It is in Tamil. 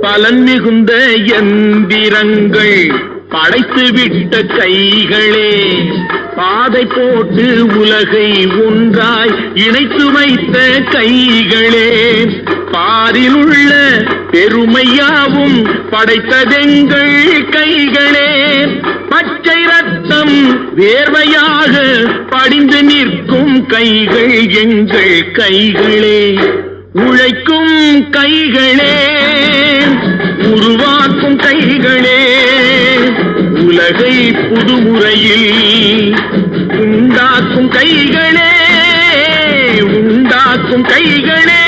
பலன் மிகுந்த எந்திரங்கள் படைத்துவிட்ட கைகளே, பாதை போட்டு உலகை ஒன்றாய் இணைத்து வைத்த கைகளே, பாரில் உள்ள பெருமையாவும் படைத்ததெங்கள் கைகளே, பச்சை ரத்தம் வேர்வையாக படிந்து நிற்கும் கைகள் எங்கள் கைகளே, உழைக்கும் கைகளே, உருவாக்கும் கைகளே, உலகை புதுமுறையில் உண்டாக்கும் கைகளே, உண்டாக்கும் கைகளே.